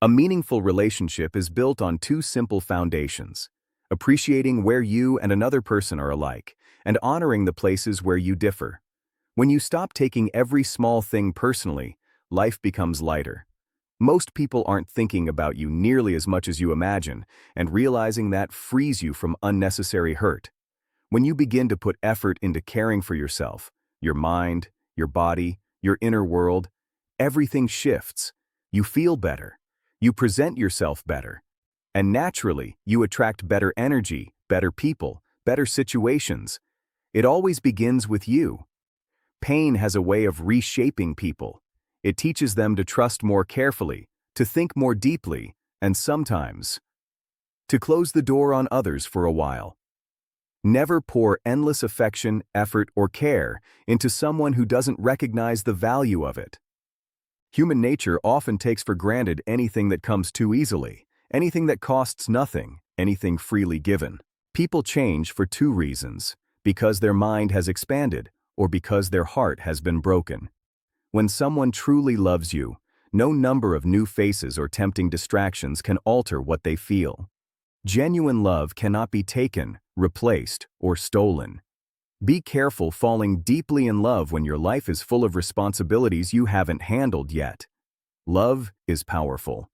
A meaningful relationship is built on two simple foundations: appreciating where you and another person are alike, and honoring the places where you differ. When you stop taking every small thing personally, life becomes lighter. Most people aren't thinking about you nearly as much as you imagine, and realizing that frees you from unnecessary hurt. When you begin to put effort into caring for yourself, your mind, your body, your inner world, everything shifts. You feel better. You present yourself better. And naturally, you attract better energy, better people, better situations. It always begins with you. Pain has a way of reshaping people. It teaches them to trust more carefully, to think more deeply, and sometimes, to close the door on others for a while. Never pour endless affection, effort, or care into someone who doesn't recognize the value of it. Human nature often takes for granted anything that comes too easily, anything that costs nothing, anything freely given. People change for two reasons: because their mind has expanded, or because their heart has been broken. When someone truly loves you, no number of new faces or tempting distractions can alter what they feel. Genuine love cannot be taken, replaced, or stolen. Be careful falling deeply in love when your life is full of responsibilities you haven't handled yet. Love is powerful,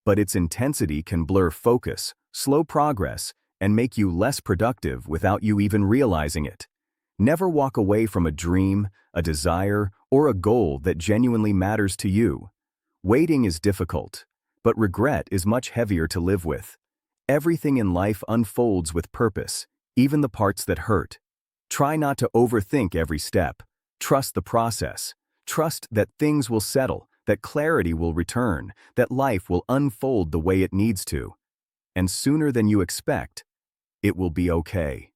but its intensity can blur focus, slow progress, and make you less productive without you even realizing it. Never walk away from a dream, a desire, or a goal that genuinely matters to you. Waiting is difficult, but regret is much heavier to live with. Everything in life unfolds with purpose, even the parts that hurt. Try not to overthink every step. Trust the process. Trust that things will settle, that clarity will return, that life will unfold the way it needs to. And sooner than you expect, it will be okay.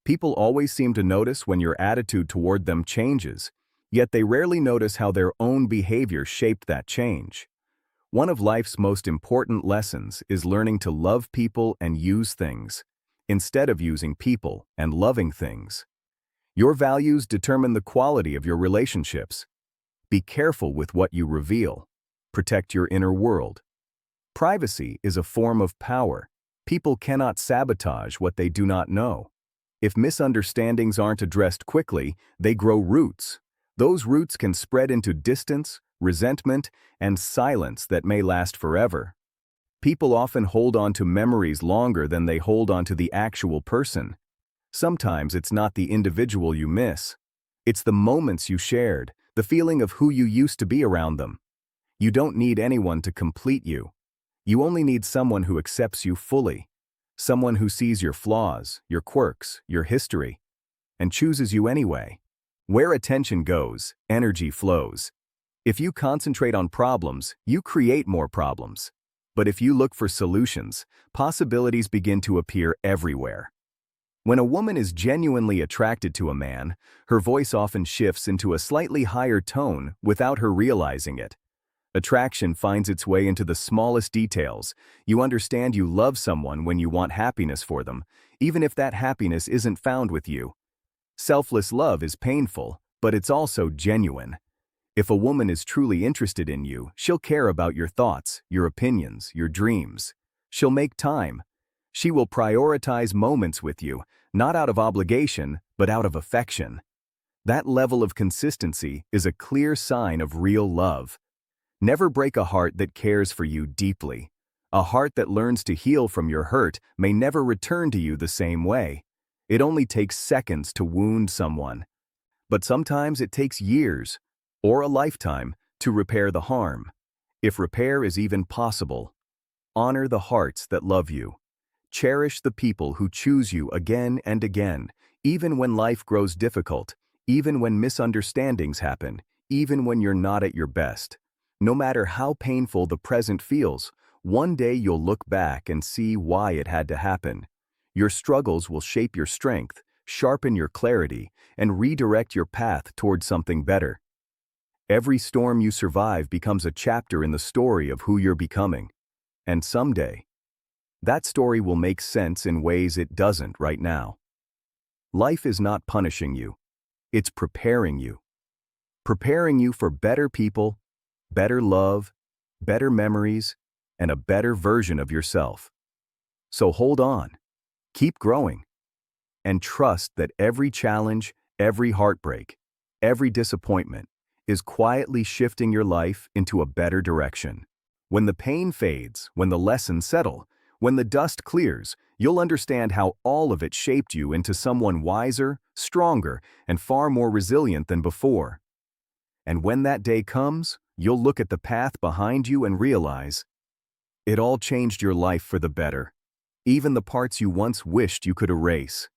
People always seem to notice when your attitude toward them changes, yet they rarely notice how their own behavior shaped that change. One of life's most important lessons is learning to love people and use things, instead of using people and loving things. Your values determine the quality of your relationships. Be careful with what you reveal. Protect your inner world. Privacy is a form of power. People cannot sabotage what they do not know. If misunderstandings aren't addressed quickly, they grow roots. Those roots can spread into distance, resentment, and silence that may last forever. People often hold on to memories longer than they hold on to the actual person. Sometimes it's not the individual you miss. It's the moments you shared, the feeling of who you used to be around them. You don't need anyone to complete you. You only need someone who accepts you fully. Someone who sees your flaws, your quirks, your history, and chooses you anyway. Where attention goes, energy flows. If you concentrate on problems, you create more problems. But if you look for solutions, possibilities begin to appear everywhere. When a woman is genuinely attracted to a man, her voice often shifts into a slightly higher tone without her realizing it. Attraction finds its way into the smallest details. You understand you love someone when you want happiness for them, even if that happiness isn't found with you. Selfless love is painful, but it's also genuine. If a woman is truly interested in you, she'll care about your thoughts, your opinions, your dreams. She'll make time. She will prioritize moments with you, not out of obligation, but out of affection. That level of consistency is a clear sign of real love. Never break a heart that cares for you deeply. A heart that learns to heal from your hurt may never return to you the same way. It only takes seconds to wound someone. But sometimes it takes years, or a lifetime, to repair the harm. If repair is even possible, honor the hearts that love you. Cherish the people who choose you again and again, even when life grows difficult, even when misunderstandings happen, even when you're not at your best. No matter how painful the present feels, one day you'll look back and see why it had to happen. Your struggles will shape your strength, sharpen your clarity, and redirect your path toward something better. Every storm you survive becomes a chapter in the story of who you're becoming. And someday, that story will make sense in ways it doesn't right now. Life is not punishing you. It's preparing you. Preparing you for better people, better love, better memories, and a better version of yourself. So hold on, keep growing, and trust that every challenge, every heartbreak, every disappointment is quietly shifting your life into a better direction. When the pain fades, when the lessons settle, when the dust clears, you'll understand how all of it shaped you into someone wiser, stronger, and far more resilient than before. And when that day comes, you'll look at the path behind you and realize it all changed your life for the better, even the parts you once wished you could erase.